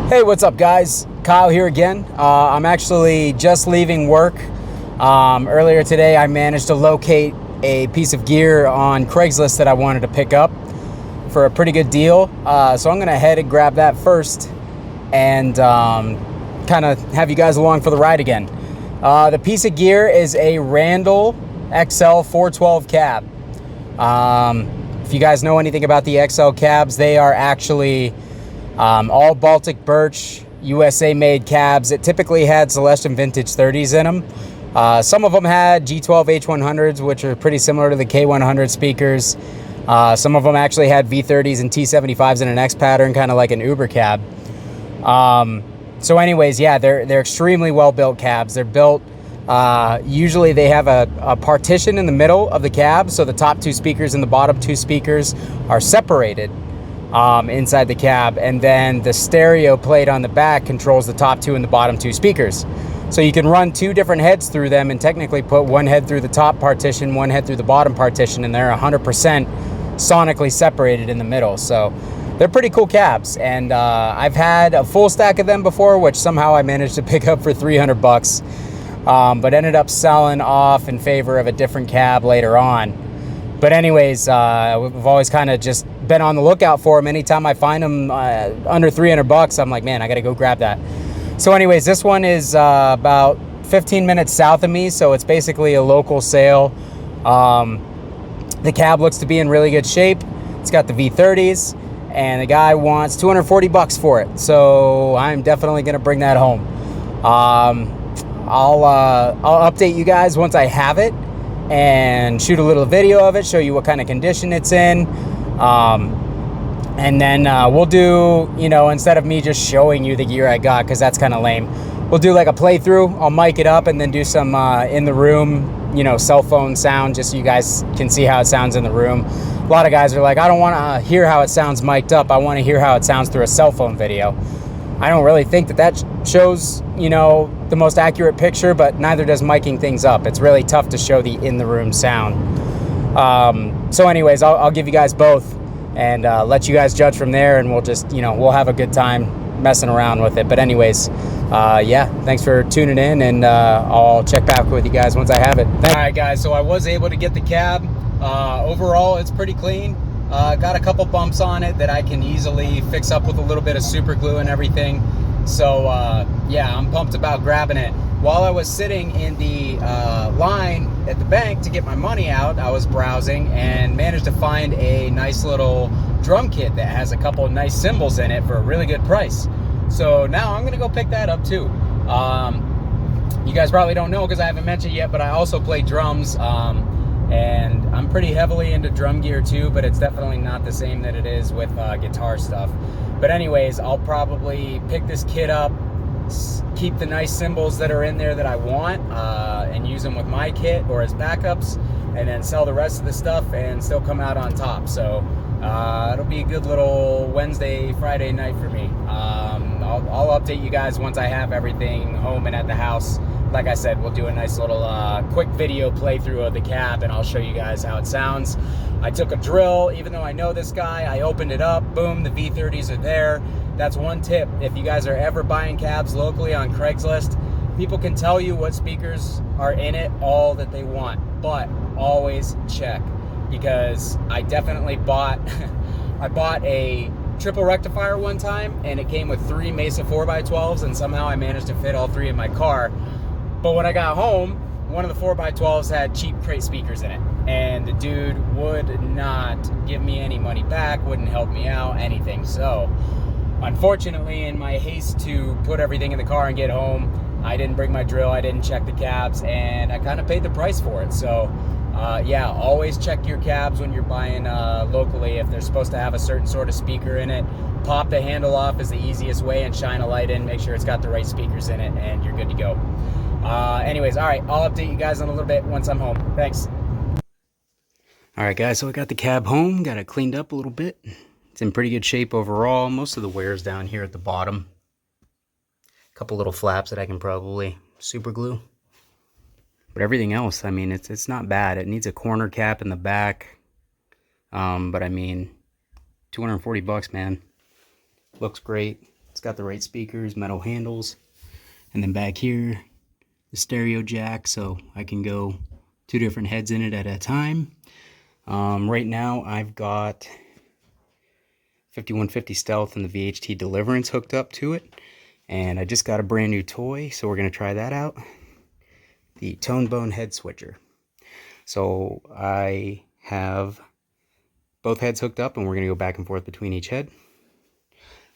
Hey, what's up, guys? Kyle here again. I'm actually just leaving work. Earlier today, I managed to locate a piece of gear on Craigslist that I wanted to pick up for a pretty good deal. So I'm going to head and grab that first and kind of have you guys along for the ride again. The piece of gear is a Randall XL 412 cab. If you guys know anything about the XL cabs, they are actually all Baltic birch, USA made cabs. It typically had Celestion vintage 30s in them. Some of them had G12 H100s, which are pretty similar to the K100 speakers. Some of them actually had V30s and T75s in an X pattern, kind of like an Uber cab. So anyways, yeah, they're extremely well built cabs. They're built, usually they have a partition in the middle of the cab, so the top two speakers and the bottom two speakers are separated inside the cab, and then the stereo plate on the back controls the top two and the bottom two speakers. So you can run two different heads through them and technically put one head through the top partition, one head through the bottom partition, and they're 100% sonically separated in the middle. So they're pretty cool cabs, and I've had a full stack of them before, which somehow I managed to pick up for 300 bucks, but ended up selling off in favor of a different cab later on. But anyways, we've always kind of just been on the lookout for them. Anytime I find them under 300 bucks, I'm like, man, I got to go grab that. So anyways, this one is about 15 minutes south of me, so it's basically a local sale. The cab looks to be in really good shape. It's got the V30s, and the guy wants 240 bucks for it. So I'm definitely going to bring that home. I'll update you guys once I have it and shoot a little video of it, show you what kind of condition it's in. And then we'll do, instead of me just showing you the gear I got, because that's kind of lame, we'll do like a playthrough. I'll mic it up and then do some in the room, cell phone sound, just so you guys can see how it sounds in the room. A lot of guys are like, I don't want to hear how it sounds mic'd up. I want to hear how it sounds through a cell phone video. I don't really think that shows, the most accurate picture, but neither does miking things up. It's really tough to show the in-the-room sound. So anyways, I'll give you guys both and let you guys judge from there, and we'll just, we'll have a good time messing around with it. But anyways, yeah, thanks for tuning in, and I'll check back with you guys once I have it. All right, guys, so I was able to get the cab. Overall, it's pretty clean. Got a couple bumps on it that I can easily fix up with a little bit of super glue and everything. So yeah, I'm pumped about grabbing it. While I was sitting in the line at the bank to get my money out, I was browsing and managed to find a nice little drum kit that has a couple of nice cymbals in it for a really good price. So now I'm gonna go pick that up too. You guys probably don't know because I haven't mentioned yet, but I also play drums. And I'm pretty heavily into drum gear too, but it's definitely not the same that it is with guitar stuff. But anyways, I'll probably pick this kit up, keep the nice cymbals that are in there that I want, and use them with my kit or as backups, and then sell the rest of the stuff and still come out on top. So it'll be a good little Wednesday, Friday night for me. I'll update you guys once I have everything home and at the house. Like I said, we'll do a nice little quick video playthrough of the cab, and I'll show you guys how it sounds. I took a drill, even though I know this guy, I opened it up, boom, the V30s are there. That's one tip. If you guys are ever buying cabs locally on Craigslist, people can tell you what speakers are in it all that they want, but always check, because I definitely bought, I bought a triple rectifier one time, and it came with 3 Mesa 4x12s, and somehow I managed to fit all 3 in my car. But when I got home, one of the 4x12s had cheap crate speakers in it, and the dude would not give me any money back, wouldn't help me out, anything. So unfortunately, in my haste to put everything in the car and get home, I didn't bring my drill, I didn't check the cabs, and I kind of paid the price for it. So yeah, always check your cabs when you're buying locally. If they're supposed to have a certain sort of speaker in it, pop the handle off is the easiest way and shine a light in, make sure it's got the right speakers in it, and you're good to go. Anyways, all right, I'll update you guys in a little bit once I'm home. Thanks. All right, guys, so I got the cab home, got it cleaned up a little bit. It's in pretty good shape overall. Most of the wear's down here at the bottom. A couple little flaps that I can probably super glue. But everything else, I mean, it's not bad. It needs a corner cap in the back. But I mean, 240 bucks, man. Looks great. It's got the right speakers, metal handles, and then back here, the stereo jack, so I can go 2 different heads in it at a time. Right now I've got 5150 Stealth and the VHT Deliverance hooked up to it, and I just got a brand new toy, so we're going to try that out, the Tone Bone head switcher. So I have both heads hooked up, and we're going to go back and forth between each head.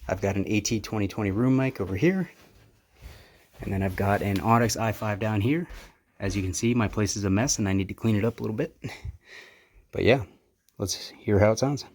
I've got an AT2020 room mic over here, and then I've got an Audix i5 down here. As you can see, my place is a mess and I need to clean it up a little bit. But yeah, let's hear how it sounds.